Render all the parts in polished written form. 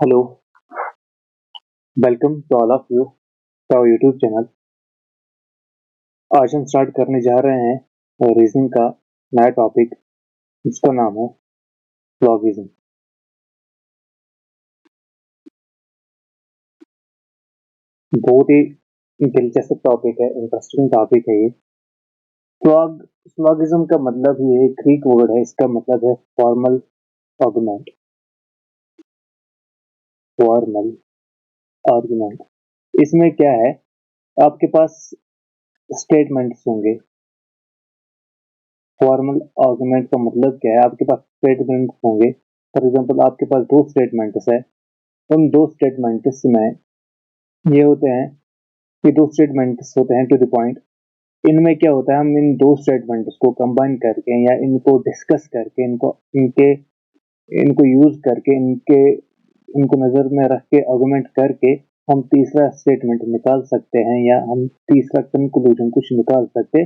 Hello, welcome to all of you to our YouTube channel. आज हम start करने जा रहे हैं रीजनिंग का नया टॉपिक जिसका नाम है स्लॉगिज्म। बहुत ही दिलचस्प टॉपिक है, इंटरेस्टिंग टॉपिक है ये। स्लॉगिज्म का मतलब ये ग्रीक वर्ड है, इसका मतलब है फॉर्मल आर्गुमेंट। फॉर्मल आर्गुमेंट इसमें क्या है, आपके पास स्टेटमेंट्स होंगे। फॉर्मल आर्गुमेंट का मतलब क्या है, आपके पास स्टेटमेंट्स होंगे। फॉर एग्जांपल आपके पास दो स्टेटमेंट्स है, उन दो स्टेटमेंट्स में ये होते हैं कि दो स्टेटमेंट्स होते हैं टू द पॉइंट। इनमें क्या होता है, हम इन दो स्टेटमेंट्स को कंबाइन करके या इनको डिस्कस करके इनको यूज करके इनको नजर में रख के आर्गुमेंट करके हम तीसरा स्टेटमेंट निकाल सकते हैं या हम तीसरा कंक्लूजन कुछ निकाल सकते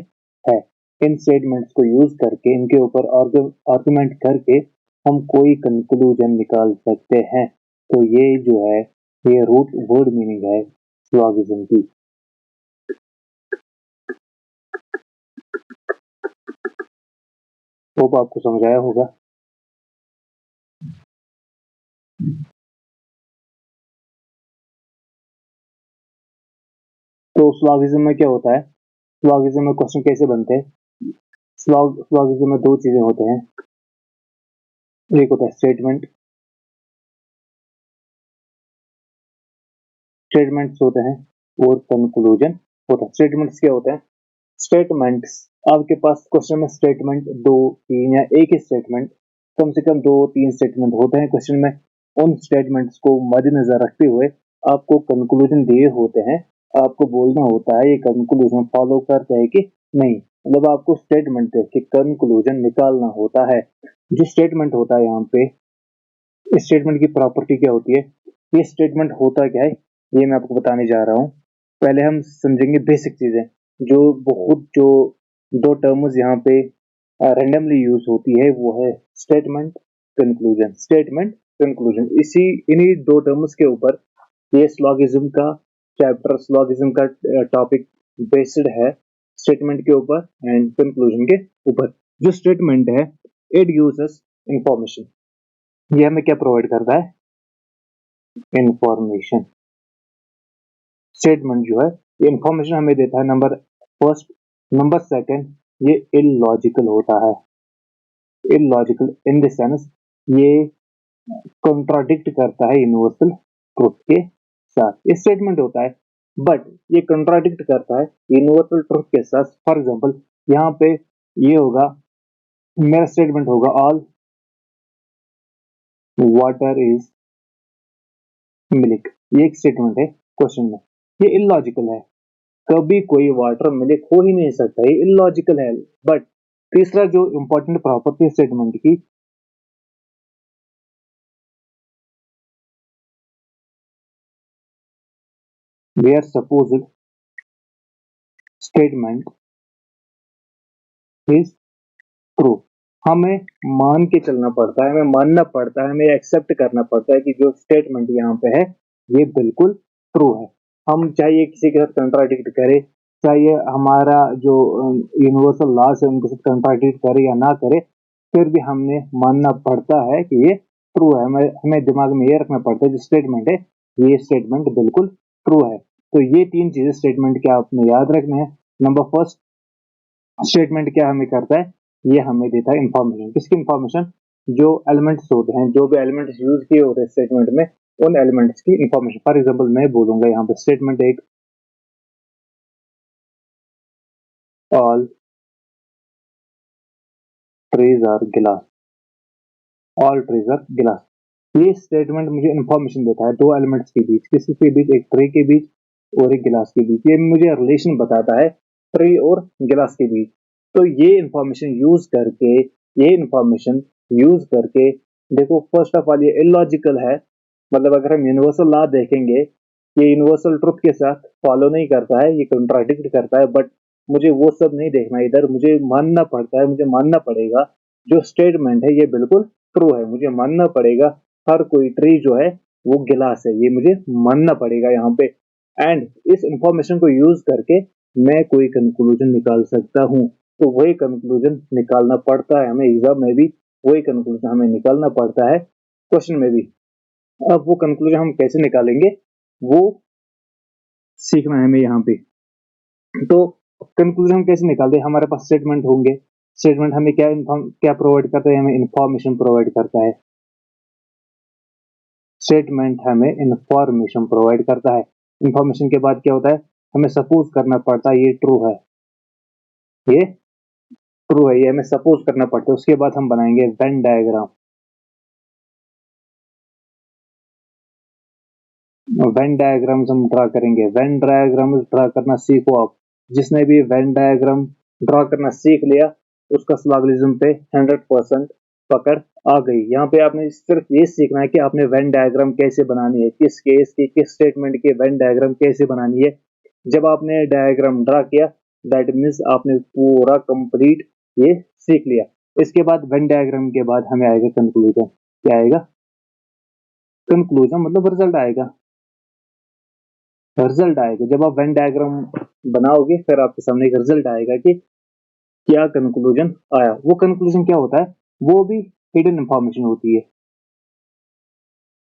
हैं। इन स्टेटमेंट्स को यूज करके इनके ऊपर आर्गुमेंट करके हम कोई कंक्लूजन निकाल सकते हैं। तो ये जो है ये रूट वर्ड मीनिंग है सिलोगिज्म की। होप आपको समझ आया होगा। तो सिलोगिज्म में क्या होता है, सिलोगिज्म में क्वेश्चन कैसे बनते हैं। सिलोगिज्म में दो चीजें होते हैं, एक होता है स्टेटमेंट्स होते हैं और कंक्लूजन होता है। स्टेटमेंट्स क्या होते हैं, स्टेटमेंट्स आपके पास क्वेश्चन में स्टेटमेंट दो तीन या एक ही स्टेटमेंट, कम से कम दो तीन स्टेटमेंट होते हैं क्वेश्चन में। उन स्टेटमेंट्स को मद्देनजर रखते हुए आपको कंक्लूजन दिए होते हैं। आपको बोलना होता है ये कंक्लूजन फॉलो करते हैं कि नहीं, मतलब आपको स्टेटमेंट देख के कंक्लूजन निकालना होता है। जो स्टेटमेंट होता है यहाँ पे, इस स्टेटमेंट की प्रॉपर्टी क्या होती है, ये स्टेटमेंट होता क्या है ये मैं आपको बताने जा रहा हूँ। पहले हम समझेंगे बेसिक चीजें। जो दो टर्म्स यहाँ पे रैंडमली यूज होती है वो है स्टेटमेंट कंक्लूजन। स्टेटमेंट कंक्लूजन इसी इन्हीं दो टर्म्स के ऊपर ये स्लॉगिज्म का चैप्टर, स्लॉगिज्म का टॉपिक बेस्ड है, स्टेटमेंट के ऊपर एंड कंक्लूजन के ऊपर। जो स्टेटमेंट है इट गिव्स अस इंफॉर्मेशन, ये हमें क्या प्रोवाइड करता है, इंफॉर्मेशन। स्टेटमेंट जो है ये इंफॉर्मेशन हमें देता है, नंबर फर्स्ट। नंबर सेकंड, ये इलॉजिकल होता है। इलॉजिकल इन द सेंस ये कॉन्ट्राडिक्ट करता है यूनिवर्सल ट्रुथ के साथ। ये स्टेटमेंट होता है बट ये कॉन्ट्राडिक्ट करता है यूनिवर्सल ट्रुथ के साथ। फॉर एग्जांपल यहाँ पे ये होगा, मेरा स्टेटमेंट होगा ऑल वाटर इज मिल्क। ये एक स्टेटमेंट है क्वेश्चन में, ये इलॉजिकल है। कभी कोई वाटर मिल्क हो ही नहीं सकता, ये इलॉजिकल है। बट तीसरा जो इंपॉर्टेंट प्रॉपर्टी स्टेटमेंट की, where suppose statement is true, हमें मान के चलना पड़ता है, हमें मानना पड़ता है, हमें एक्सेप्ट करना पड़ता है कि जो स्टेटमेंट यहाँ पे है ये बिल्कुल ट्रू है। हम चाहे किसी के साथ कंट्राडिक्ट करे, चाहे हमारा जो यूनिवर्सल लॉज है उनके साथ कंट्राडिक्ट करे या ना करे, फिर भी हमें मानना पड़ता है कि ये ट्रू है। हमें दिमाग में ये रखना पड़ता है जो स्टेटमेंट है ये स्टेटमेंट बिल्कुल ट्रू है। तो ये तीन चीजें स्टेटमेंट के आपने याद रखना है। नंबर फर्स्ट, स्टेटमेंट क्या हमें करता है, ये हमें देता है इंफॉर्मेशन। किसकी इंफॉर्मेशन, जो एलिमेंट्स होते हैं, जो भी एलिमेंट्स यूज किए होते हैं स्टेटमेंट में, उन एलिमेंट्स की इंफॉर्मेशन। फॉर एग्जांपल मैं बोलूंगा यहाँ पे स्टेटमेंट एक, ऑल ट्रीज आर गिलास। ऑल ट्रीज आर गिलास, ये स्टेटमेंट मुझे इंफॉर्मेशन देता है दो एलिमेंट्स के बीच, किसी के बीच, एक ट्री के बीच और एक गिलास के बीच। ये मुझे रिलेशन बताता है ट्री और गिलास के बीच। तो ये इंफॉर्मेशन यूज करके देखो, फर्स्ट ऑफ ऑल ये इलॉजिकल है। मतलब अगर हम यूनिवर्सल लॉ देखेंगे, ये यूनिवर्सल ट्रुथ के साथ फॉलो नहीं करता है, ये कंट्राडिक्ट करता है। बट मुझे वो सब नहीं देखना, इधर मुझे मानना पड़ता है, मुझे मानना पड़ेगा जो स्टेटमेंट है ये बिल्कुल ट्रू है। मुझे मानना पड़ेगा हर कोई ट्री जो है वो गिलास है, ये मुझे मानना पड़ेगा यहाँ पे। एंड इस इंफॉर्मेशन को यूज करके मैं कोई कंक्लूजन निकाल सकता हूँ। तो वही कंक्लूजन निकालना पड़ता है हमें एग्जाम में भी, वही कंक्लूजन हमें निकालना पड़ता है क्वेश्चन में भी। अब वो कंक्लूजन हम कैसे निकालेंगे वो सीखना है हमें यहाँ पे। तो कंक्लूजन हम कैसे निकालते हैं, हमारे पास स्टेटमेंट होंगे, स्टेटमेंट हमें क्या प्रोवाइड करता है, हमें इंफॉर्मेशन प्रोवाइड करता है। स्टेटमेंट हमें इंफॉर्मेशन प्रोवाइड करता है। इंफॉर्मेशन के बाद क्या होता है, हमें सपोज करना पड़ता है ये ट्रू है, ये ट्रू है, ये हमें सपोज करना पड़ता है। उसके बाद हम बनाएंगे वेन डायग्राम। वेन डायग्राम्स हम ड्रा करेंगे। वेन डायग्राम्स ड्रा करना सीखो आप। जिसने भी वेन डायग्राम ड्रा करना सीख लिया उसका स्लॉगलिज्म पे 100% पकड़ आ गई। यहाँ पे आपने सिर्फ ये सीखना है कि आपने वेन डायग्राम कैसे बनानी है, किस केस की, किस स्टेटमेंट की वेन डायग्राम कैसे बनानी है। जब आपने डायग्राम ड्रा किया दैट मीन्स आपने पूरा कंप्लीट ये सीख लिया। इसके बाद वेन डायग्राम के बाद हमें आएगा कंक्लूजन। क्या आएगा? कंक्लूजन मतलब रिजल्ट आएगा। रिजल्ट आएगा जब आप वेन डायग्राम बनाओगे, फिर आपके सामने एक रिजल्ट आएगा कि क्या कंक्लूजन आया। वो कंक्लूजन क्या होता है, वो भी हिडन इंफॉर्मेशन होती है।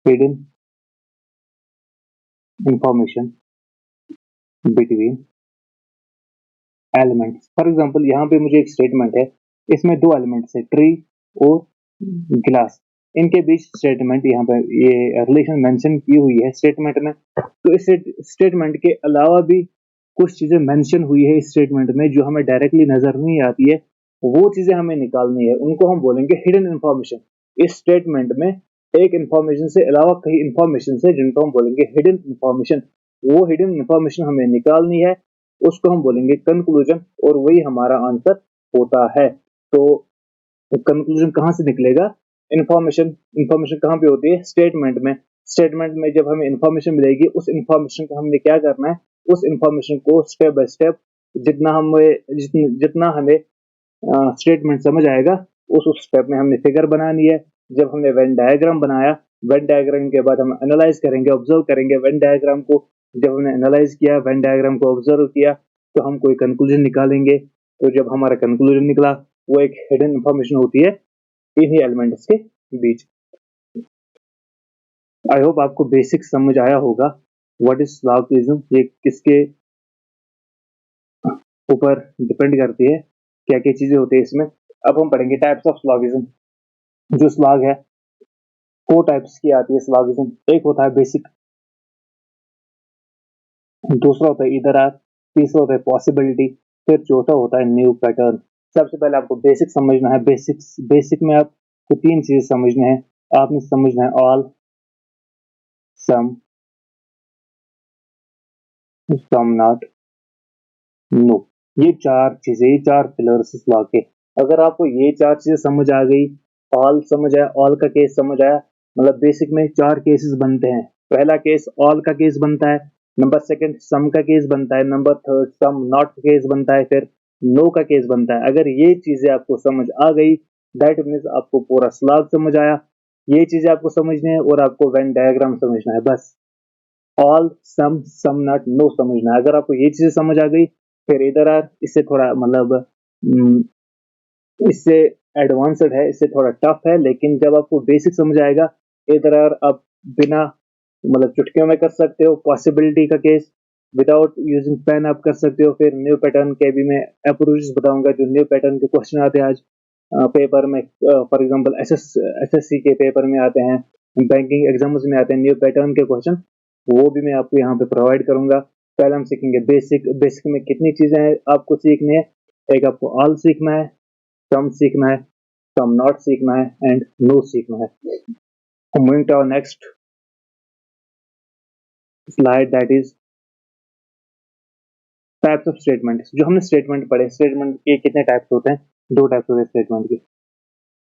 Hidden information between elements. For example यहाँ पे मुझे एक स्टेटमेंट है, इसमें दो एलिमेंट्स है, ट्री और ग्लास। इनके बीच स्टेटमेंट यहाँ पे ये रिलेशन मेंशन की हुई है स्टेटमेंट में। तो इस स्टेटमेंट के अलावा भी कुछ चीजें मेंशन हुई है इस स्टेटमेंट में जो हमें डायरेक्टली नजर नहीं आती है, वो चीजें हमें निकालनी है, उनको हम बोलेंगे हिडन इंफॉर्मेशन। इस स्टेटमेंट में एक इंफॉर्मेशन से अलावा कई इंफॉर्मेशन से जिनको हम बोलेंगे हिडन इंफॉर्मेशन। वो हिडन इंफॉर्मेशन हमें निकालनी है, उसको हम बोलेंगे कंक्लूजन, और वही हमारा आंसर होता है। तो कंक्लूजन कहाँ से निकलेगा? इंफॉर्मेशन। इंफॉर्मेशन कहाँ पे होती है? स्टेटमेंट में। स्टेटमेंट में जब हमें इंफॉर्मेशन मिलेगी उस इंफॉर्मेशन को हमने क्या करना है, उस इंफॉर्मेशन को स्टेप बाय स्टेप जितना हमें स्टेटमेंट समझ आएगा उस स्टेप में हमने फिगर बनानी है। जब हमने वेन डायग्राम बनाया, वेन डायग्राम के बाद हम एनालाइज करेंगे, ऑब्जर्व करेंगे वेन डायग्राम को। जब हमने एनालाइज किया, वेन डायग्राम को ऑब्जर्व किया, तो हम कोई कंक्लूजन निकालेंगे। तो जब हमारा कंक्लूजन निकला वो एक हिडन इंफॉर्मेशन होती है इन्हीं एलिमेंट्स के बीच। आई होप आपको बेसिक समझ आया होगा व्हाट इज स्लॉगिज्म, ये किसके ऊपर डिपेंड करती है, क्या क्या चीजें होती है इसमें। अब हम पढ़ेंगे टाइप्स ऑफ स्लॉगिज्म। जो स्लॉग है 4 टाइप्स की आती है स्लॉगिज्म। एक होता है बेसिक, दूसरा होता है इधर आर, तीसरा होता है पॉसिबिलिटी, फिर चौथा होता है न्यू पैटर्न। सबसे पहले आपको बेसिक समझना है। बेसिक में आपको 3 चीजें समझने हैं। आपने समझना है all, some, some not, no. ये 4 चीजें, ये 4 पिलर्स लॉ के। अगर आपको ये 4 चीजें समझ आ गई, ऑल समझ आया, ऑल का केस समझ आया, मतलब बेसिक में 4 केसेस बनते हैं। पहला केस ऑल का केस बनता है, नंबर सेकंड सम का केस बनता है, नंबर थर्ड सम नॉट का केस बनता है, फिर नो का केस बनता है। अगर ये चीजें आपको समझ आ गई दैट मीन्स आपको पूरा स्लॉग समझ आया। ये चीजें आपको समझनी है और आपको वेन डायग्राम समझना है, बस। ऑल, सम नॉट, नो समझना है। अगर आपको ये चीजें समझ आ गई, फिर इधर आर इससे थोड़ा मतलब इससे एडवांस्ड है, इससे थोड़ा टफ है, लेकिन जब आपको बेसिक समझ आएगा इधर आर आप बिना मतलब चुटकियों में कर सकते हो। पॉसिबिलिटी का केस विदाउट यूजिंग पेन आप कर सकते हो। फिर न्यू पैटर्न के भी मैं अप्रोचेस बताऊंगा, जो न्यू पैटर्न के क्वेश्चन आते हैं आज पेपर में। फॉर एग्जांपल एसएससी के पेपर में आते हैं, बैंकिंग एग्जाम्स में आते हैं न्यू पैटर्न के क्वेश्चन, वो भी मैं आपको यहाँ पे प्रोवाइड करूंगा। पहले हम सीखेंगे बेसिक। बेसिक में कितनी चीजें हैं आपको सीखनी है, एक आपको ऑल सीखना है, सम सीखना है, सम नॉट सीखना है, एंड नो सीखना है। Moving to our next slide that is types of statement. जो हमने स्टेटमेंट पढ़े, स्टेटमेंट के कितने टाइप्स होते हैं? 2 टाइप्स होते हैं स्टेटमेंट के।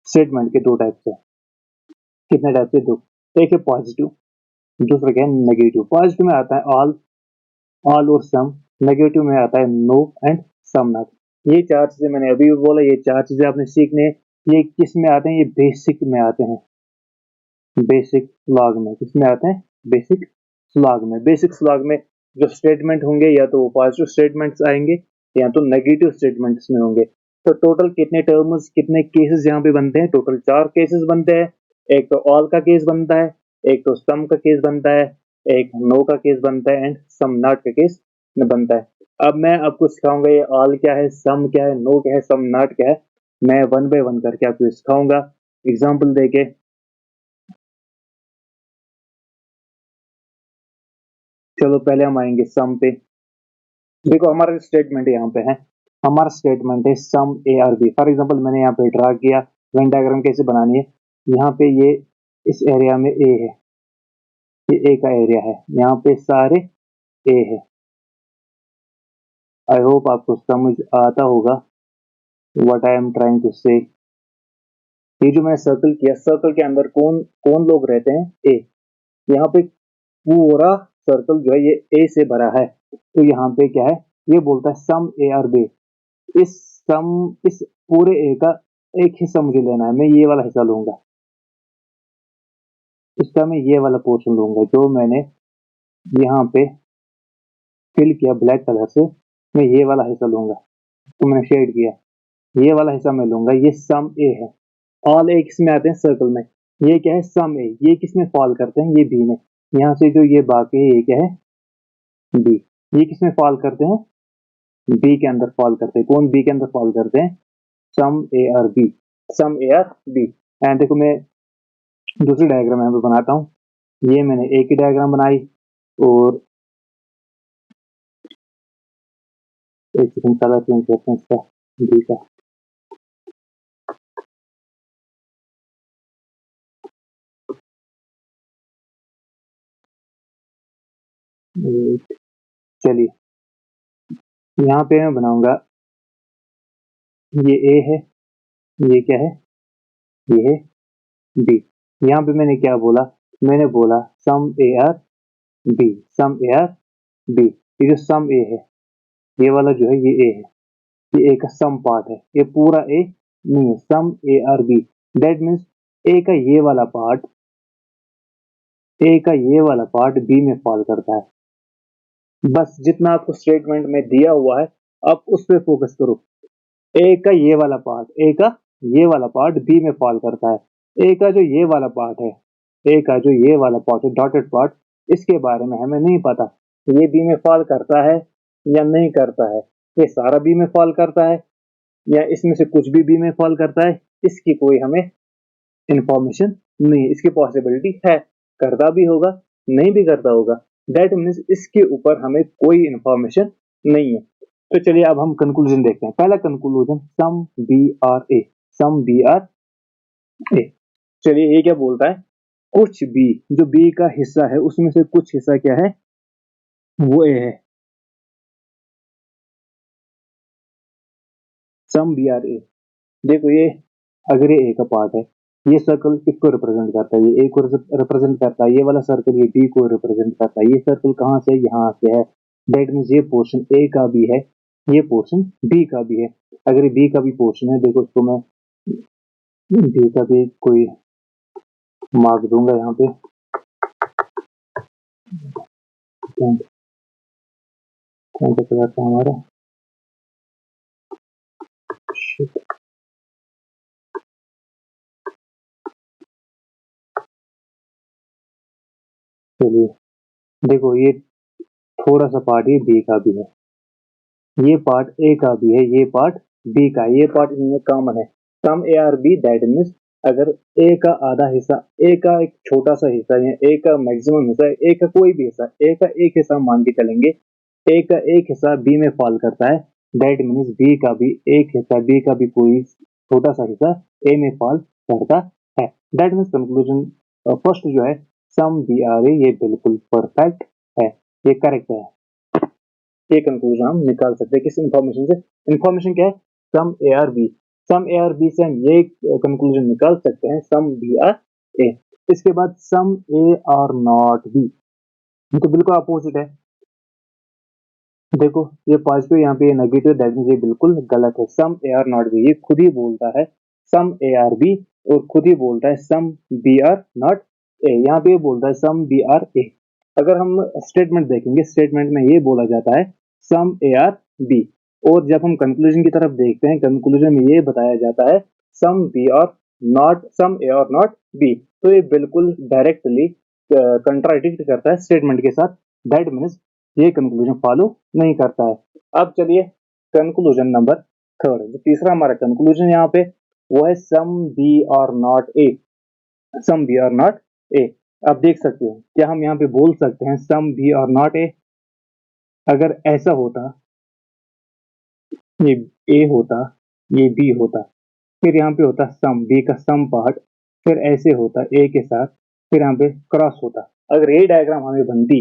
स्टेटमेंट के 2 टाइप्स है। कितने टाइप्स है? 2। एक है पॉजिटिव, दूसरा क्या है? नेगेटिव। पॉजिटिव में आता है ऑल और सम। नेगेटिव में आता है नो एंड सम नॉट। ये 4 चीजें मैंने अभी भी बोला, ये 4 चीजें आपने सीखने। ये किस में आते हैं? ये बेसिक में आते हैं। बेसिक स्लॉग में किसमें आते हैं? बेसिक स्लॉग में। बेसिक स्लॉग में जो स्टेटमेंट होंगे या तो पॉजिटिव स्टेटमेंट्स आएंगे या तो नेगेटिव स्टेटमेंट्स में होंगे। तो टोटल कितने टर्म्स, कितने केसेस यहाँ पे बनते हैं? टोटल 4 केसेस बनते हैं। एक तो ऑल का केस बनता है, एक तो सम का केस बनता है, एक नो का केस बनता है एंड सम नॉट का केस बनता है। अब मैं आपको सिखाऊंगा ये ऑल क्या है, सम क्या है, नो क्या है, सम नॉट क्या है। मैं वन बाय वन करके आपको सिखाऊंगा एग्जाम्पल देके। चलो पहले हम आएंगे सम पे। देखो हमारा स्टेटमेंट यहाँ पे है, हमारा स्टेटमेंट है some A are B. For example मैंने यहाँ पे ड्रा किया, वेन डायग्राम कैसे बनानी है। यहाँ पे ये इस एरिया में ए है, ये ए का एरिया है, यहाँ पे सारे ए है। आई होप आपको समझ आता होगा what I am trying to say. ये जो मैंने सर्कल किया, सर्कल के अंदर कौन कौन लोग रहते हैं? ए। यहाँ पे पूरा सर्कल जो है ये ए से भरा है। तो यहाँ पे क्या है, ये बोलता है सम ए आर बी। इस सम, इस पूरे ए का एक हिस्सा मुझे लेना है, मैं ये वाला हिस्सा लूंगा। इसका मैं ये वाला पोर्शन लूंगा जो मैंने यहाँ पे फिल किया ब्लैक कलर से। मैं ये वाला हिस्सा लूंगा, तो मैंने शेड किया, ये वाला हिस्सा मैं लूंगा। ये सम ए है। ऑल ए किसमें आते हैं? सर्कल में। ये क्या है? सम ए। ये किसमें फॉल करते हैं? ये बी में। यहाँ से जो ये बाकी है ये क्या है? बी। ये किसमें फॉल करते हैं? बी के अंदर फॉल करते हैं। कौन बी के अंदर फॉल करते हैं? Some A are B. Some A are B. And देखो मैं दूसरी डायग्राम यहाँ पे बनाता हूँ। ये मैंने ए की डायग्राम बनाई और एक सेकंड कलर चेंज करते हैं इसका, बी का। चलिए यहाँ पे मैं बनाऊंगा, ये ए है, ये क्या है? ये है बी। यहाँ पे मैंने क्या बोला? मैंने बोला some A are B. Some A are B. ये जो सम ए है, ये वाला जो है ये ए है, ये ए का सम पार्ट है, ये पूरा ए नहीं है। Some A are B that means A का ये वाला पार्ट, ए का ये वाला पार्ट बी में फॉल करता है। बस जितना आपको स्टेटमेंट में दिया हुआ है आप उस पर फोकस करो। ए का ये वाला पार्ट, ए का ये वाला पार्ट बी में फॉल करता है। ए का जो ये वाला पार्ट है, ए का जो ये वाला पार्ट है डॉटेड पार्ट, इसके बारे में हमें नहीं पता ये बी में फॉल करता है या नहीं करता है। ये सारा बी में फॉल करता है या इसमें से कुछ भी बी में फॉल करता है, इसकी कोई हमें इंफॉर्मेशन नहीं। इसकी पॉसिबिलिटी है करता भी होगा, नहीं भी करता होगा। दैट मीन्स इसके ऊपर हमें कोई इंफॉर्मेशन नहीं है। तो चलिए अब हम कंक्लूजन देखते हैं। पहला conclusion some B are A. Some B are A. चलिए ये क्या बोलता है? कुछ बी, जो बी का हिस्सा है उसमें से कुछ हिस्सा क्या है? वो ए है। सम बी आर ए। देखो ये, अगर ये ए का पार्ट है, ये सर्कल किसको रिप्रेजेंट करता है? ये ए को रिप्रेजेंट करता है। ये वाला सर्कल ये बी को रिप्रेजेंट करता है। ये सर्कल कहाँ से? यहाँ से है। दैट मीन्स ये पोर्शन ए का भी है, ये पोर्शन बी का भी है। अगर ये बी का भी पोर्शन है, देखो इसको मैं बी का भी कोई मार्क दूंगा यहाँ पे। कौन सा कलर था हमारा? चलिए देखो ये थोड़ा सा पार्ट ये बी का भी है, ये पार्ट ए का भी है, ये पार्ट बी का है, ये पार्ट इनमें कॉमन है। Some A are B that means अगर ए का आधा हिस्सा, ए का एक छोटा सा हिस्सा या ए का मैक्सिमम हिस्सा, ए का कोई भी हिस्सा, ए का एक हिस्सा मान के चलेंगे, ए का एक हिस्सा बी में फॉल करता है, दैट मीन्स बी का भी एक हिस्सा, बी का भी कोई छोटा सा हिस्सा ए में फॉल करता है। दैट मीन्स कंक्लूजन फर्स्ट जो है सम बी आर ए, ये बिल्कुल परफेक्ट है, ये करेक्ट है। ये कंक्लूजन हम निकाल सकते हैं किस इंफॉर्मेशन से? इंफॉर्मेशन क्या है? Some A are B. Some A are B से हम ये कंक्लूजन निकाल सकते हैं सम बी आर ए। इसके बाद सम ए आर नॉट बी, तो बिल्कुल अपोजिट है। देखो ये पॉजिटिव, यहाँ पे नेगेटिव, दैट मींस ये बिल्कुल गलत है। Some A are not B, ये खुद ही बोलता है सम ए आर बी और खुद ही बोलता है some B are not A, यहाँ पे बोलता है सम बी आर ए। अगर हम स्टेटमेंट देखेंगे, स्टेटमेंट में ये बोला जाता है सम ए आर बी, और जब हम कंक्लूजन की तरफ देखते हैं, कंक्लूजन में ये बताया जाता है सम बी और नॉट, सम ए और नॉट बी। तो ये बिल्कुल डायरेक्टली कंट्राडिक्ट करता है स्टेटमेंट के साथ। दैट मीन्स ये कंक्लूजन फॉलो नहीं करता है। अब चलिए कंक्लूजन नंबर थर्ड, जो तीसरा हमारा कंक्लूजन यहाँ पे वो है सम बी और नॉट ए। सम बी और नॉट ए, आप देख सकते हो क्या हम यहाँ पे बोल सकते हैं सम बी और नॉट ए? अगर ऐसा होता, ये ए होता, ये बी होता, फिर यहाँ पे होता सम, बी का सम पार्ट, फिर ऐसे होता ए के साथ, फिर यहाँ पे क्रॉस होता। अगर ये डायग्राम हमें बनती,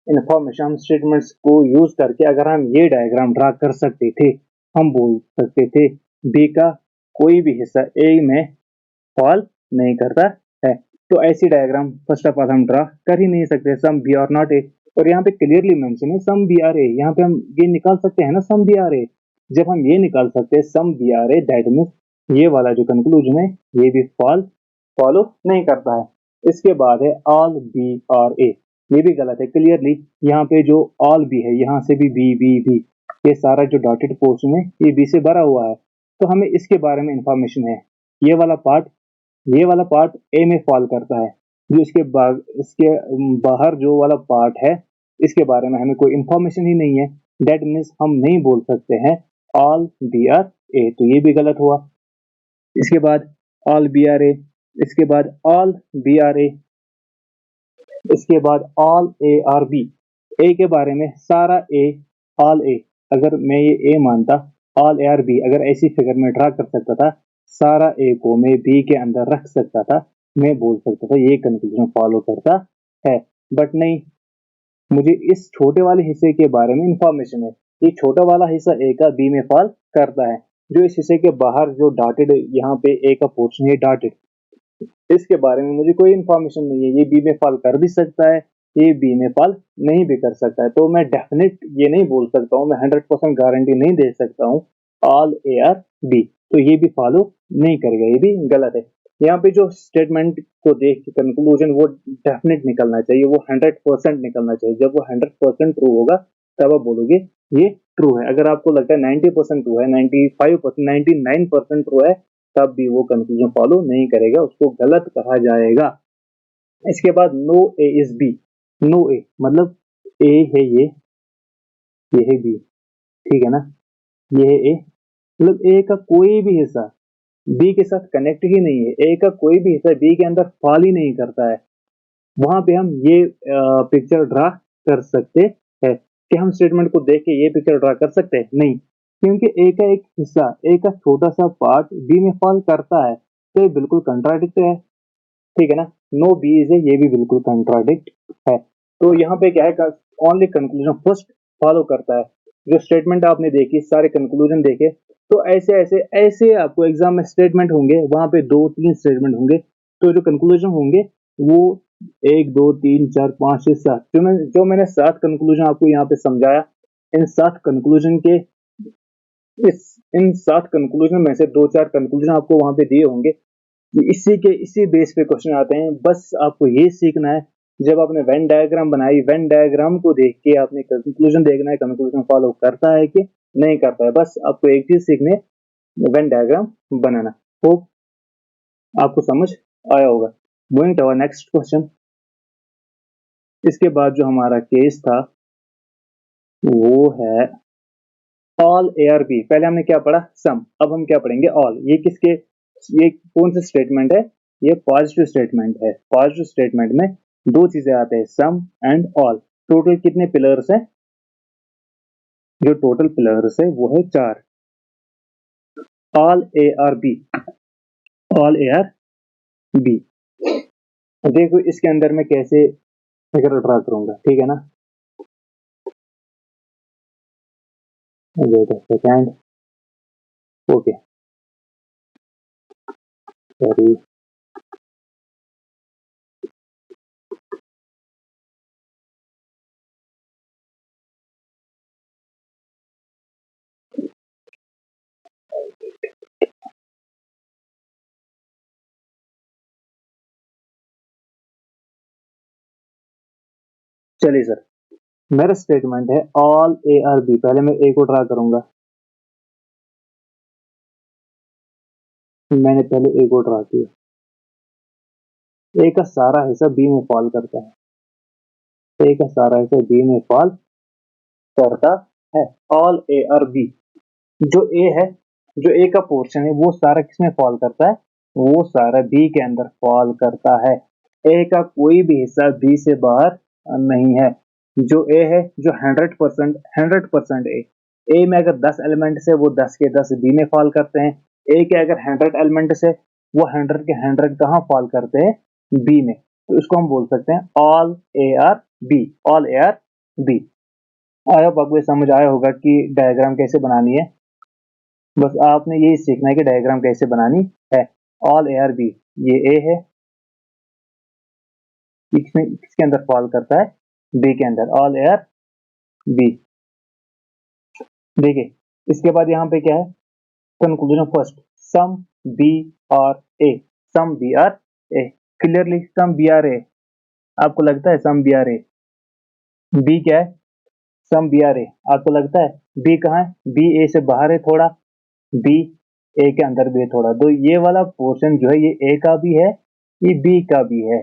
इंफॉर्मेशन स्टेटमेंट्स को यूज करके अगर हम ये डायग्राम ड्रा कर सकते थे, हम बोल सकते थे बी का कोई भी हिस्सा ए में फॉल नहीं करता है। तो ऐसी डायग्राम फर्स्ट ऑफ ऑल हम ड्रा कर ही नहीं सकते सम बी और नॉट ए। और यहाँ पे क्लियरली मेंशन है सम बी आर ए, यहाँ पे हम ये निकाल सकते हैं ना सम बी आर ए। जब हम ये निकाल सकते हैं some B are A, that means ये वाला जो कंक्लूजन है ये भी फॉलो नहीं करता है। इसके बाद है ऑल बी आर ए, ये भी गलत है क्लियरली। यहाँ पे जो ऑल बी है, यहाँ से भी बी बी बी, ये सारा जो डॉटेड पोर्शन है ये बी से भरा हुआ है। तो हमें इसके बारे में इंफॉर्मेशन है, ये वाला पार्ट, ये वाला पार्ट ए में फॉल करता है। जो इसके बाहर जो वाला पार्ट है, इसके बारे में हमें कोई इंफॉर्मेशन ही नहीं है। दैट मीन्स हम नहीं बोल सकते हैं ऑल बी आर ए, तो ये भी गलत हुआ। इसके बाद ऑल बी आर ए, इसके बाद ऑल बी आर ए, इसके बाद all A are B. A के बारे में सारा ए, ऑल ए, अगर मैं ये ए मानता, ऑल ए आर बी अगर ऐसी फिगर में ड्रा कर सकता था, सारा ए को मैं बी के अंदर रख सकता था, मैं बोल सकता था ये कंक्लूजन फॉलो करता है। बट नहीं, मुझे इस छोटे वाले हिस्से के बारे में इंफॉर्मेशन है, ये छोटा वाला हिस्सा ए का बी में फॉल करता है। जो इस हिस्से के बाहर जो डॉटेड, यहाँ पे ए का पोर्शन है डॉटेड, इसके बारे में मुझे कोई इन्फॉर्मेशन नहीं है। ये बी में फॉल कर भी सकता है, ये बी में फॉल नहीं भी कर सकता है। तो मैं डेफिनेट ये नहीं बोल सकता हूँ, मैं 100% गारंटी नहीं दे सकता हूँ ऑल ए आर बी, तो ये भी फॉलो नहीं करेगा, ये भी गलत है। यहाँ पे जो स्टेटमेंट को देख के कंक्लूजन वो डेफिनेट निकलना चाहिए, वो 100% निकलना चाहिए। जब वो 100% ट्रू होगा तब आप बोलोगे ये ट्रू है। अगर आपको लगता है 90% ट्रू है, 95%, 99% ट्रू है, तब भी वो कंक्लूजन फॉलो नहीं करेगा, उसको गलत कहा जाएगा। इसके बाद no A is B. No A मतलब ए है ये है बी, ठीक है ना, ये है ए, मतलब ए का कोई भी हिस्सा बी के साथ कनेक्ट ही नहीं है, ए का कोई भी हिस्सा बी के अंदर फॉल ही नहीं करता है। वहां पे हम ये पिक्चर ड्रा कर सकते हैं कि हम स्टेटमेंट को देख के ये पिक्चर ड्रा कर सकते हैं? नहीं, क्योंकि ए का एक हिस्सा, ए का छोटा सा पार्ट बी में फॉल करता है, तो ये बिल्कुल कंट्राडिक्ट है, ठीक है ना। नो बी इज ए, ये भी बिल्कुल कंट्राडिक्ट है। तो यहाँ पे क्या है, ओनली कंक्लूजन फर्स्ट फॉलो करता है। जो स्टेटमेंट आपने देखी, सारे कंक्लूजन देखे, तो ऐसे ऐसे ऐसे आपको एग्जाम में स्टेटमेंट होंगे, वहां पे 2-3 स्टेटमेंट होंगे, तो जो कंक्लूजन होंगे वो 1 2 3 4 5 6 7, जो मैंने 7 कंक्लूजन आपको यहाँ पे समझाया, इन 7 कंक्लूजन के इस इन 7 कंक्लूजन में से 2-4 कंक्लूजन आपको वहां पे दिए होंगे। इसी बेस पे क्वेश्चन आते हैं। बस आपको ये सीखना है, जब आपने वेन डायग्राम बनाई, वेन डायग्राम को देख के आपने कंक्लूजन देखना है, कंक्लूजन फॉलो करता है कि नहीं करता है। बस आपको एक चीज सीखने, वेन डायग्राम बनाना। होप आपको समझ आया होगा। Going to our next question. इसके बाद जो हमारा केस था वो है ऑल ए आर बी। पहले हमने क्या पढ़ा, सम, अब हम क्या पढ़ेंगे, ऑल। ये कौन सा स्टेटमेंट है, ये पॉजिटिव स्टेटमेंट है। पॉजिटिव स्टेटमेंट में दो चीजें आते हैं, सम एंड ऑल। टोटल कितने पिलर्स हैं, जो टोटल पिलर्स है वो है 4। All A are B, all A are B. देखो इसके अंदर मैं कैसे फिगर ड्रा करूंगा, ठीक है ना। Wait a second, okay, sorry. चलिए सर, मेरा स्टेटमेंट है ऑल ए आर बी। पहले मैं ए को ड्रा करूंगा। मैंने पहले ए को ड्रा किया। ए का सारा हिस्सा बी में फॉल करता है। ए का सारा हिस्सा बी में फॉल करता है। All A are B. जो ए है, जो ए का पोर्शन है, वो सारा किसमें फॉल करता है? वो सारा बी के अंदर फॉल करता है। ए का कोई भी हिस्सा बी से बाहर नहीं है। जो ए है, जो 100% ए। ए में अगर 10 एलिमेंट्स है, वो 10 के 10 बी में फॉल करते हैं। ए के अगर 100 एलिमेंट्स है, वो 100 के 100 कहाँ फॉल करते हैं? बी में। तो इसको हम बोल सकते हैं all A are B. All A are B. I hope आपको ये समझ आया होगा कि डायग्राम कैसे बनानी है। बस आपने यही सीखना है कि डायग्राम कैसे बनानी है। ऑल ए आर बी, ये ए है, किसके अंदर फॉल करता है? बी के अंदर। All A are B. देखिए, इसके बाद यहाँ पे क्या है? Conclusion first, some B are A. Some B are A. Clearly some B are A. आपको लगता है some B are A? B क्या है? Some B are A. आपको लगता है बी कहाँ है? बी ए से बाहर है थोड़ा, बी ए के अंदर भी है थोड़ा। तो ये वाला पोर्शन जो है, ये ए का भी है, ये बी का भी है,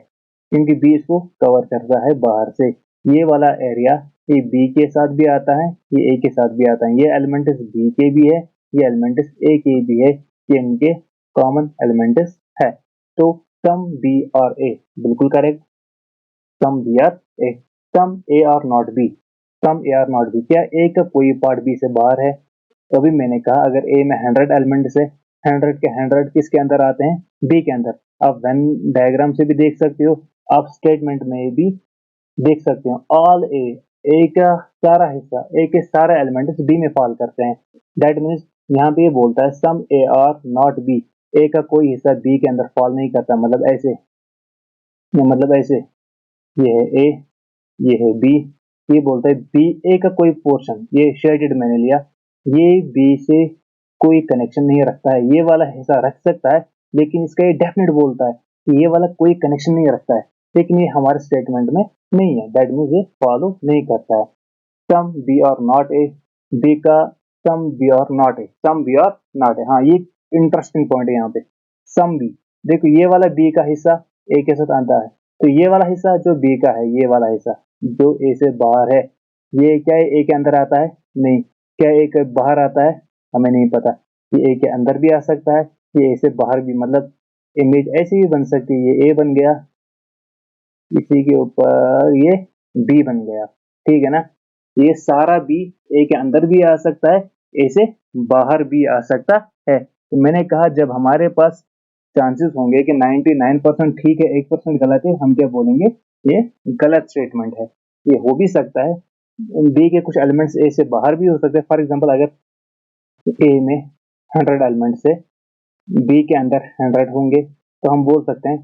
क्योंकि बी इसको कवर करता है बाहर से। ये वाला एरिया, ये बी के साथ भी आता है, ये ए के साथ भी आता है। ये एलिमेंट्स बी के भी है, ये एलिमेंट्स ए के भी है, ये इनके कॉमन एलिमेंट्स है। तो सम बी और ए, बिल्कुल correct. Some B are A. Some ए और नॉट बी। सम ए और नॉट बी। क्या ए का कोई पार्ट बी से बाहर है? तो अभी मैंने कहा अगर ए में 100 एलिमेंट्स है, 100 के 100 किसके अंदर आते हैं? बी के अंदर। आप वेन डायग्राम से भी देख सकते हो, आप स्टेटमेंट में भी देख सकते हो। ऑल ए, ए का सारा हिस्सा, ए के सारे एलिमेंट्स बी में फॉल करते हैं। दैट मीन्स यहाँ पे ये बोलता है सम ए और नॉट बी। ए का कोई हिस्सा बी के अंदर फॉल नहीं करता। मतलब ऐसे, मतलब ऐसे, ये है ए, ये है बी। ये बोलता है बी, ए का कोई पोर्शन, ये शेडेड मैंने लिया, ये बी से कोई कनेक्शन नहीं रखता है। ये वाला हिस्सा रख सकता है, लेकिन इसका ये डेफिनेट बोलता है कि ये वाला कोई कनेक्शन नहीं रखता है, लेकिन ये हमारे स्टेटमेंट में नहीं है। दैट मीन्स ये फॉलो नहीं करता है। सम बी और नॉट ए। बी का सम बी और नॉट ए। सम बी और नॉट ए। हाँ, ये इंटरेस्टिंग पॉइंट है यहाँ पे। सम बी, देखो ये वाला बी का हिस्सा ए के साथ आता है, तो ये वाला हिस्सा जो बी का है, ये वाला हिस्सा जो ए से बाहर है, ये क्या है? ए के अंदर आता है? नहीं। क्या ए के बाहर आता है? हमें नहीं पता। ये ए के अंदर भी आ सकता है, ये ए से बाहर भी। मतलब इमेज ऐसी भी बन सकती है, ये ए बन गया, इसी के ऊपर ये बी बन गया। ठीक है ना? ये सारा बी ए के अंदर भी आ सकता है, ए से बाहर भी आ सकता है। तो मैंने कहा जब हमारे पास चांसेस होंगे कि 99% ठीक है, 1% गलत है, हम क्या बोलेंगे? ये गलत स्टेटमेंट है। ये हो भी सकता है, बी के कुछ एलिमेंट्स ए से बाहर भी हो सकते हैं। फॉर एग्जांपल, अगर ए में 100 एलिमेंट्स है, बी के अंदर 100 होंगे, तो हम बोल सकते हैं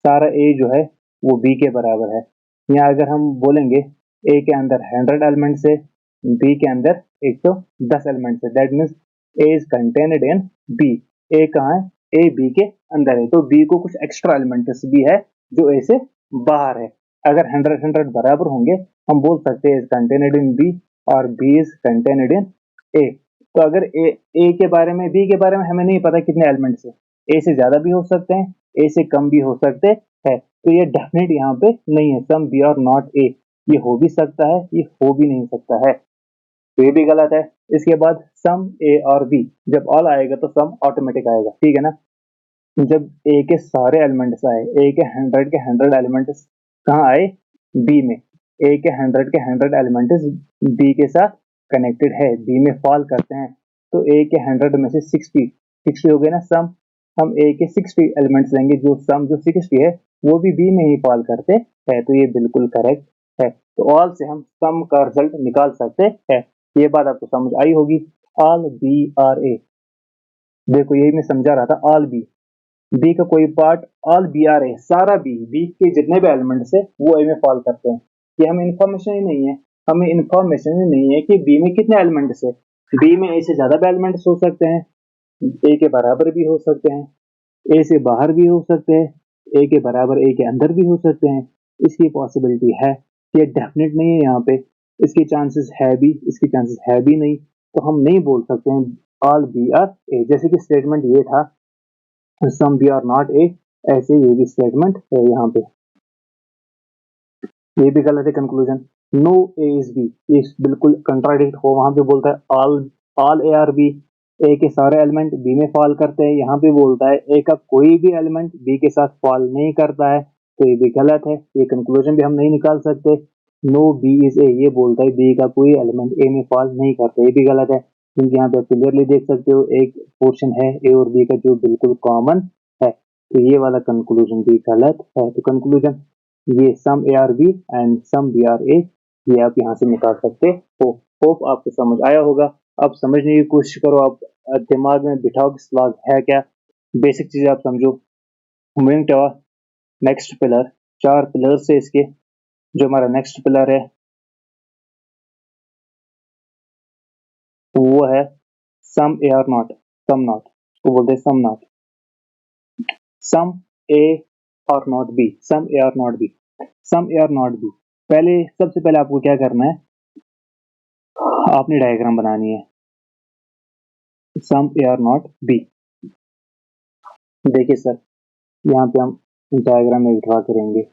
सारा ए जो है वो बी के बराबर है। या अगर हम बोलेंगे ए के अंदर 100 एलिमेंट्स है, बी के अंदर 110 एलिमेंट्स है, that means A is contained in B. A कहाँ है? ए बी के अंदर है, तो बी को कुछ एक्स्ट्रा एलिमेंट्स भी है जो ए से बाहर है। अगर 100 बराबर होंगे, हम बोल सकते हैं इज कंटेन्ड इन बी और बी इज कंटेन्ड इन ए। तो अगर ए के बारे में, बी के बारे में हमें नहीं पता कितने एलिमेंट्स है, ए से ज्यादा भी हो सकते हैं, ए से कम भी हो सकते हैं, तो ये डेफिनेट यहाँ पे नहीं है। सम बी और नॉट ए, ये हो भी सकता है, ये हो भी नहीं सकता है, तो ये भी गलत है। इसके बाद सम ए और बी, जब ऑल आएगा तो सम ऑटोमेटिक आएगा। ठीक है ना? जब ए के सारे एलिमेंट्स आए, ए के 100 एलिमेंट्स कहाँ आए? बी में। ए के 100 एलिमेंट्स बी के साथ कनेक्टेड है, बी में फॉल करते हैं, तो ए के 100 में से 60 हो गए ना सम। हम ए के 60 एलिमेंट्स लेंगे, जो सम जो 60 है वो भी बी में ही फॉल करते हैं, तो ये बिल्कुल करेक्ट है। तो ऑल से हम सम का रिजल्ट निकाल सकते हैं। ये बात आपको समझ आई होगी। ऑल बी आर ए, देखो यही मैं समझा रहा था। ऑल बी, बी का कोई पार्ट, ऑल बी आर ए, सारा बी, बी के जितने भी एलिमेंट्स है वो ए में फॉल करते हैं। ये हमें इन्फॉर्मेशन ही नहीं है, हमें इन्फॉर्मेशन ही नहीं है कि बी में कितने एलिमेंट्स है। बी में ए से ज्यादा भी एलिमेंट्स हो सकते हैं, ए के बराबर भी हो सकते हैं, ए से बाहर भी हो सकते हैं, ए के बराबर, ए के अंदर भी हो सकते हैं, इसकी पॉसिबिलिटी है। ये डेफिनेट नहीं है यहाँ पे, इसके चांसेस है भी, इसके चांसेस है भी नहीं, तो हम नहीं बोल सकते हैं ऑल बी आर ए। जैसे कि स्टेटमेंट ये था some B are not A, ऐसे ये भी स्टेटमेंट है यहाँ पे, ये भी गलत है conclusion. No A is B, ये बिल्कुल कंट्राडिक्ट हो, वहां पे बोलता है all A are B, A के सारे एलिमेंट बी में फॉल करते हैं, यहाँ पे बोलता है ए का कोई भी एलिमेंट बी के साथ फॉल नहीं करता है, तो ये भी गलत है, ये कंक्लूजन भी हम नहीं निकाल सकते। नो बी इज ए, ये बोलता है बी का कोई एलिमेंट ए में फॉल नहीं करता, ये भी गलत है, क्योंकि यहाँ पे क्लियरली देख सकते हो एक पोर्शन है ए और बी का जो बिल्कुल कॉमन है, तो ये वाला कंक्लूजन भी गलत है। तो कंक्लूजन ये some A are B and some B are A, ये आप यहाँ से निकाल सकते हो। होप आपको समझ आया होगा। अब समझने की कोशिश करो, आप दिमाग में बिठाओ कि स्लॉग है क्या, बेसिक चीजें आप समझो। Moving to next pillar, 4 pillar से इसके, जो हमारा नेक्स्ट पिलर है वो है some A are not, some not, उसको बोलते हैं सम नॉट, सम ए और नॉट बी, सम ए और नॉट बी, सम ए और नॉट बी। पहले सबसे पहले आपको क्या करना है, आपने डायग्राम बनानी है some A are not B. देखिए सर, यहाँ पे हम डायग्राम में ड्रॉ करेंगे।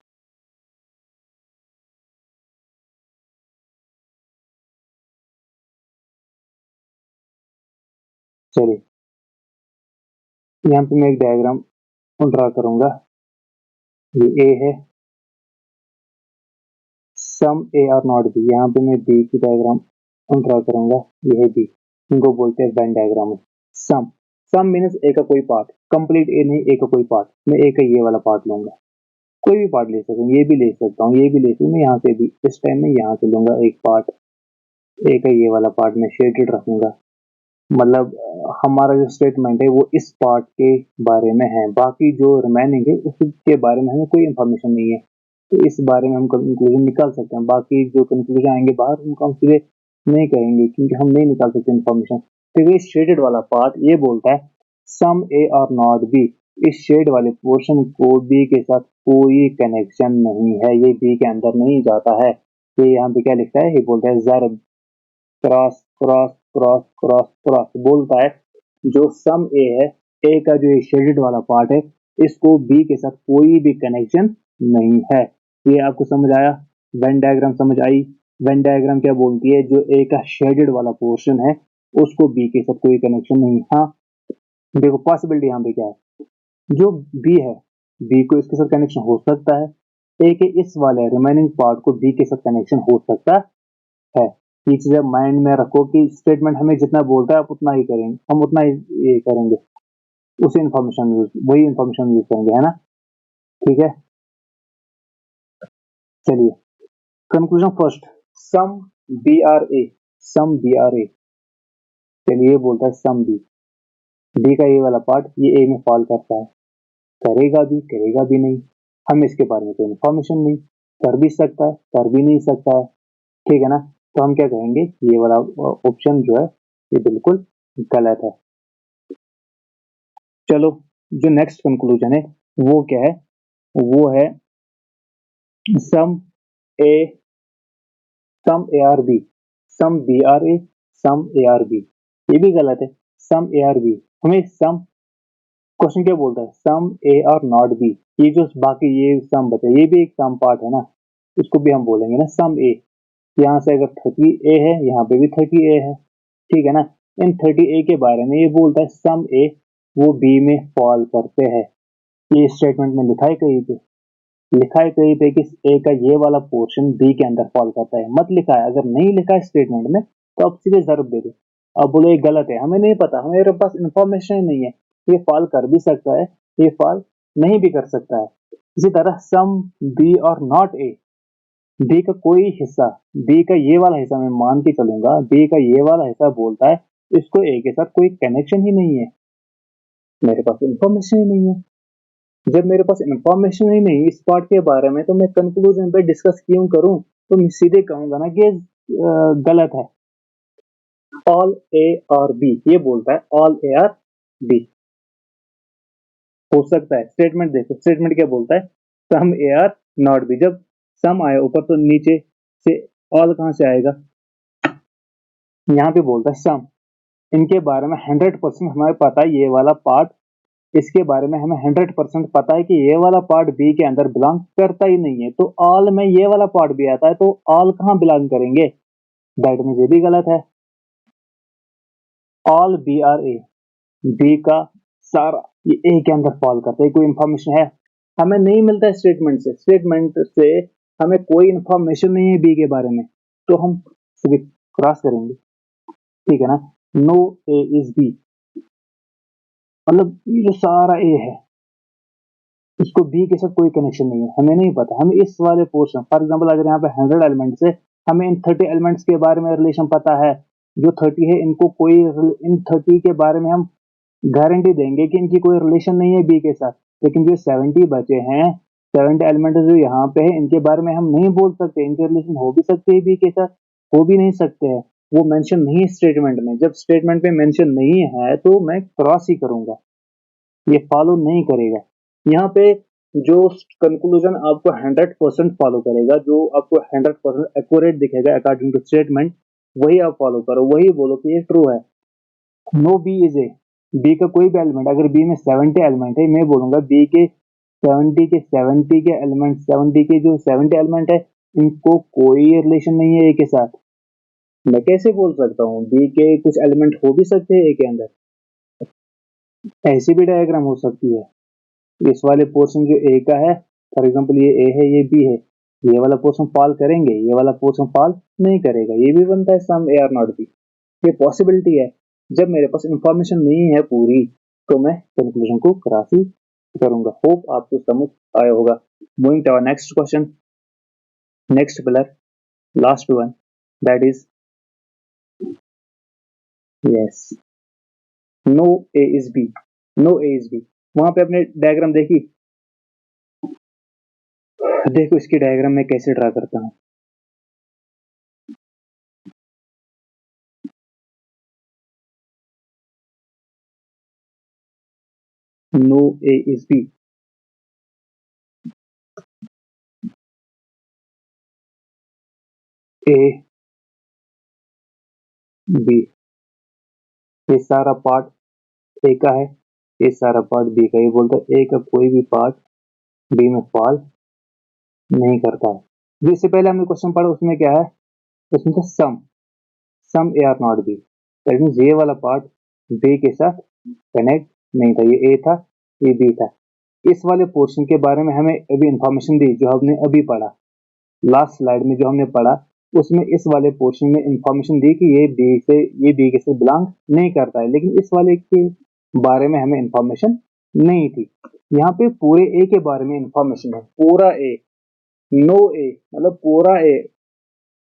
चलिए, यहाँ पे मैं एक डायग्राम ड्रॉ करूंगा, ये ए है, some A are not B, यहाँ पे मैं बी की डायग्राम ड्रॉ करूंगा, ये है बी, इनको बोलते हैं Venn diagram. Some, some means A का कोई पार्ट, कंप्लीट ए नहीं, ए का कोई पार्ट, मैं ए का ये वाला पार्ट लूंगा, कोई भी पार्ट ले सकता हूँ, ये भी ले सकता हूँ, ये भी ले सकता हूँ, मैं यहाँ से भी इस टाइम में यहाँ से लूंगा एक पार्ट, ए का ये वाला पार्ट मैं शेडेड रखूंगा, मतलब हमारा जो स्टेटमेंट है वो इस पार्ट के बारे में है, बाकी जो रिमेनिंग है उसके बारे में हमें कोई इंफॉर्मेशन नहीं है, तो इस बारे में हम कंक्लूजन निकाल सकते हैं, बाकी जो कंक्लूजन आएंगे बाहर उनको हम सीधे नहीं करेंगे, क्योंकि हम नहीं निकाल सकते इंफॉर्मेशन। तो ये शेडेड वाला पार्ट ये बोलता है सम ए और नॉट बी, इस शेड वाले पोर्शन को बी के साथ कोई कनेक्शन नहीं है, ये बी के अंदर नहीं जाता है। ये यहाँ पे क्या लिखता है, ये बोलता है जरब cross cross cross cross cross, बोलता है जो सम ए है, ए का जो शेडेड वाला पार्ट है, इसको बी के साथ कोई भी कनेक्शन नहीं है। ये आपको समझ आया, वेन डायग्राम समझ आई। वेन डायग्राम क्या बोलती है, जो ए का शेडेड वाला पोर्शन है उसको बी के साथ कोई कनेक्शन नहीं। हाँ देखो पॉसिबिलिटी यहाँ पे क्या है, जो बी है बी को इसके साथ कनेक्शन हो सकता है, ए के इस वाले रिमेनिंग पार्ट को बी के साथ कनेक्शन हो सकता है। ये चीजें माइंड में रखो कि स्टेटमेंट हमें जितना बोलता है आप उतना ही करेंगे, हम उतना ही ये करेंगे, उसी इंफॉर्मेशन यूज, वही इंफॉर्मेशन यूज करेंगे, है ना, ठीक है। चलिए conclusion first, some B are A, some B are A, चलिए बोलता है सम बी, बी का ये वाला पार्ट ये ए में फॉल करता है, करेगा भी नहीं, हमें इसके बारे में कोई इंफॉर्मेशन नहीं, कर भी सकता है कर भी नहीं सकता है, ठीक है ना। तो हम क्या कहेंगे, ये वाला ऑप्शन जो है ये बिल्कुल गलत है। चलो जो नेक्स्ट कंक्लूजन है वो क्या है, वो है some A, some A are B, some B are A, some A are B, ये भी गलत है। सम ए आर बी, हमें सम, क्वेश्चन क्या बोलता है, सम ए और नॉट बी, ये जो बाकी ये सम बचे ये भी एक सम पार्ट है ना, इसको भी हम बोलेंगे ना सम ए। यहाँ से अगर 30 ए है यहाँ पे भी 30 ए है, ठीक है ना। इन 30 ए के बारे में ये बोलता है सम ए वो बी में फॉल करते हैं, ये स्टेटमेंट में लिखा है कहीं पे, लिखा है कहीं पे कि ए का ये वाला पोर्शन बी के अंदर फॉल करता है, मत लिखा है, अगर नहीं लिखा है स्टेटमेंट में तो आप सीधे जरूर दे दो। अब बोलो ये गलत है, हमें नहीं पता, हमारे पास इंफॉर्मेशन ही नहीं है, ये फॉल कर भी सकता है, ये फॉल नहीं भी कर सकता है। इसी तरह सम बी और नॉट ए, बी का कोई हिस्सा, बी का ये वाला हिस्सा मैं मान के चलूंगा, बी का ये वाला हिस्सा बोलता है इसको ए के साथ कोई कनेक्शन ही नहीं है, मेरे पास इंफॉर्मेशन ही नहीं है। जब मेरे पास इंफॉर्मेशन ही नहीं इस पार्ट के बारे में तो मैं कंक्लूजन पे डिस्कस क्यों करूं, तो मैं सीधे कहूंगा ना कि गलत है। ऑल ए और बी, ये बोलता है ऑल ए आर बी, हो सकता है। स्टेटमेंट देखो, स्टेटमेंट क्या बोलता है, some A are not B, जब सम आया ऊपर तो नीचे से ऑल कहाँ से आएगा? यहाँ पे बोलता है सम, इनके बारे में 100% हमें पता है, ये वाला पार्ट, इसके बारे में हमें 100% पता है कि ये वाला पार्ट बी के अंदर बिलोंग करता ही नहीं है, तो ऑल में ये वाला पार्ट भी आता है, तो ऑल कहाँ बिलोंग करेंगे? दैट मींस ये भी गलत है। All B are A, B का सारा ये ए के अंदर फॉल करता है। कोई इंफॉर्मेशन है हमें नहीं मिलता है स्टेटमेंट से, स्टेटमेंट से हमें कोई इंफॉर्मेशन नहीं है बी के बारे में, तो हम सिर्फ क्रॉस करेंगे, ठीक है ना। नो ए इज बी, मतलब ये जो सारा ए है इसको बी के साथ कोई कनेक्शन नहीं है, हमें नहीं पता। हमें इस वाले पोर्शन, फॉर एग्जांपल अगर यहाँ पे 100 एलिमेंट्स है, हमें इन 30 एलिमेंट्स के बारे में रिलेशन पता है, जो 30 है इनको कोई, इन 30 के बारे में हम गारंटी देंगे कि इनकी कोई रिलेशन नहीं है बी के साथ। लेकिन जो 70 बचे हैं, 70 एलिमेंट जो यहाँ पे है, इनके बारे में हम नहीं बोल सकते, इनके रिलेशन हो भी सकते हैं बी के साथ, हो भी नहीं सकते हैं, वो मेंशन नहीं है स्टेटमेंट में। जब स्टेटमेंट में मेंशन नहीं है तो मैं क्रॉस ही करूंगा, ये फॉलो नहीं करेगा। यहाँ पे जो कंक्लूजन आपको 100% फॉलो करेगा, जो आपको 100% एक्यूरेट दिखेगा अकॉर्डिंग टू स्टेटमेंट, वही आप फॉलो करो, वही बोलो कि ये ट्रू है। No B is A, B का कोई भी एलिमेंट, अगर बी में 70 एलिमेंट है, मैं बोलूंगा बी के 70 के एलिमेंट, 70 के जो 70 एलिमेंट है इनको कोई रिलेशन नहीं है ए के साथ। मैं कैसे बोल सकता हूँ? बी के कुछ एलिमेंट हो भी सकते हैं ए के अंदर, ऐसी भी डायग्राम हो सकती है। इस वाले पोर्शन जो ए का है, फॉर एग्जांपल ये ए है, ये बी है, ये वाला पोर्शन फॉल करेंगे, ये वाला पोर्शन फॉल नहीं करेगा, ये भी बनता है some A are not B. ये पॉसिबिलिटी है। जब मेरे पास इंफॉर्मेशन नहीं है पूरी, तो मैं कंक्लूजन को क्रॉस ही करूंगा। होप आपको समझ आया होगा। Moving to our next question, next pillar, last one, that is yes, no A is B, no A is B. वहां पे आपने डायग्राम देखी, देखो इसकी डायग्राम मैं कैसे ड्रा करता हूँ। No A is B, A B, ये सारा पार्ट ए का है, ये सारा पार्ट बी का। ये बोलता है ए का कोई भी पार्ट बी में फॉल नहीं करता है। जिससे पहले हमने क्वेश्चन पढ़ा उसमें क्या है, उसमें था some A are not B, that means ये वाला पार्ट बी के साथ कनेक्ट नहीं था, ये ए था, ये बी था। इस वाले पोर्शन के बारे में हमें अभी इंफॉर्मेशन दी, जो हमने अभी पढ़ा लास्ट स्लाइड में, जो हमने पढ़ा उसमें इस वाले पोर्शन में इंफॉर्मेशन दी कि ये बी के से बिलोंग नहीं करता है, लेकिन इस वाले के बारे में हमें इंफॉर्मेशन नहीं थी। यहाँ पे पूरे ए के बारे में इंफॉर्मेशन है, पूरा ए, नो ए मतलब पूरा ए,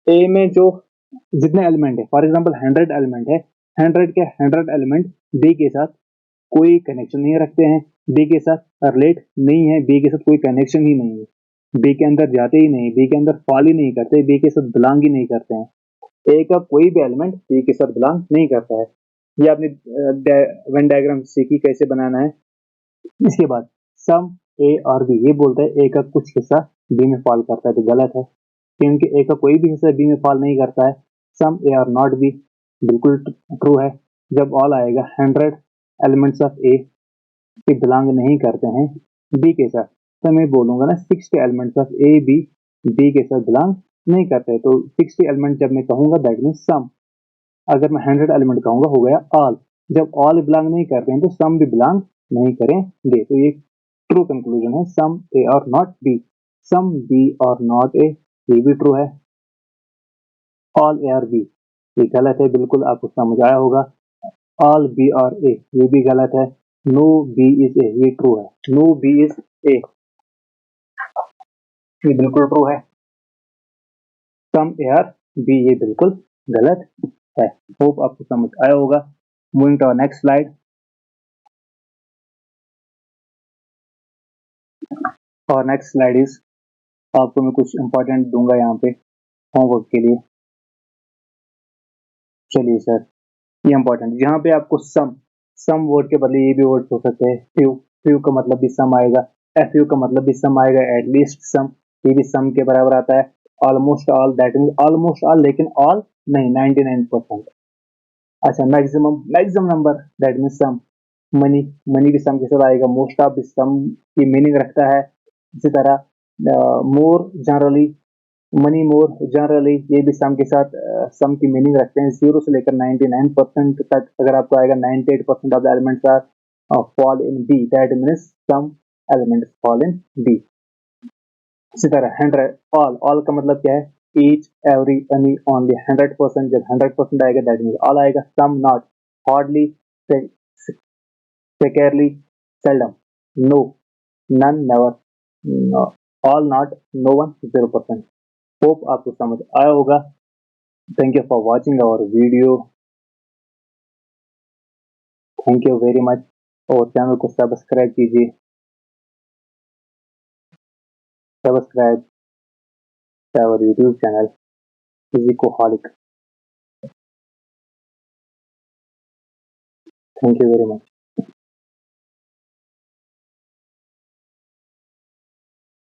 ए में जो जितने एलिमेंट है, फॉर एग्जांपल 100 एलिमेंट है, 100 के 100 एलिमेंट बी के साथ कोई कनेक्शन नहीं रखते हैं, बी के साथ रिलेट नहीं है, बी के साथ कोई कनेक्शन ही नहीं है, बी के अंदर जाते ही नहीं, बी के अंदर फॉल ही नहीं करते, बी के साथ बिलोंग ही नहीं करते हैं। ए का कोई भी एलिमेंट बी के साथ बिलोंग नहीं करता है। ये आपने वेन डायग्राम सीखी कैसे बनाना है। इसके बाद सम ए और बी, ये बोलता है ए का कुछ हिस्सा बी में फॉल करता है, तो गलत है, क्योंकि ए का कोई भी हिस्सा बी में फॉल नहीं करता है। Some A are not B बिल्कुल ट्रू है। जब ऑल आएगा 100 एलिमेंट्स ऑफ ए बिलोंग नहीं करते हैं बी के साथ, तो मैं बोलूंगा ना 60 elements of A B B के साथ बिलोंग नहीं करते, तो 60 एलिमेंट जब मैं कहूंगा दैट मीन सम। अगर मैं 100 एलिमेंट कहूंगा हो गया ऑल। जब ऑल बिलोंग नहीं करते हैं तो सम भी बिलोंग नहीं करेंगे, तो ये ट्रू कंक्लूजन है, सम ए और नॉट बी, सम बी और नॉट ए, ये भी ट्रू है। ऑल ए और बी ये गलत है, बिल्कुल आपको समझ आया होगा। ऑल बी और ए ये भी गलत है। नो बी इज ए ये ट्रू है, नो बी इज ए ये बिल्कुल ट्रू है। सम ए और बी ये बिल्कुल गलत है। होप आपको समझ आया होगा। मूविंग टू नेक्स्ट स्लाइड, और नेक्स्ट स्लाइड इज, आपको मैं कुछ इंपॉर्टेंट दूंगा यहाँ पे होमवर्क के लिए। चलिए सर, ये इंपॉर्टेंट, यहाँ पे आपको सम वर्ड के बदले ये भी वर्ड हो सकते हैं, फ्यू, फ्यू का मतलब भी सम आएगा, एफ यू का मतलब भी सम आएगा, एटलीस्ट सम, ये भी सम के बराबर आता है। Almost all, that mean almost all लेकिन ऑल नहीं, 99%। अच्छा, maximum, maximum number, that mean some. Many, many भी सम के साथ आएगा। मोस्ट ऑफ भी सम की मीनिंग रखता है। इसी तरह more generally, money more generally, ये भी सम के साथ सम की मीनिंग रखते हैं। 0 से लेकर 99% तक अगर आपको आएगा, 98% of the elements are fall in B, that means some elements fall in B. इसी तरह 100, ऑल, ऑल का मतलब क्या है? Each, every, any, only. 100%, जब 100% आएगा दैट मीन्स ऑल आएगा। Some, not, hardly, scarcely, seldom, no, none, never, no, all, not, no one, 0%। Hope आपको समझ आया होगा। Thank you for watching our video. Thank you very much. और channel को subscribe कीजिए, subscribe our YouTube channel physicoholic. Thank you very much.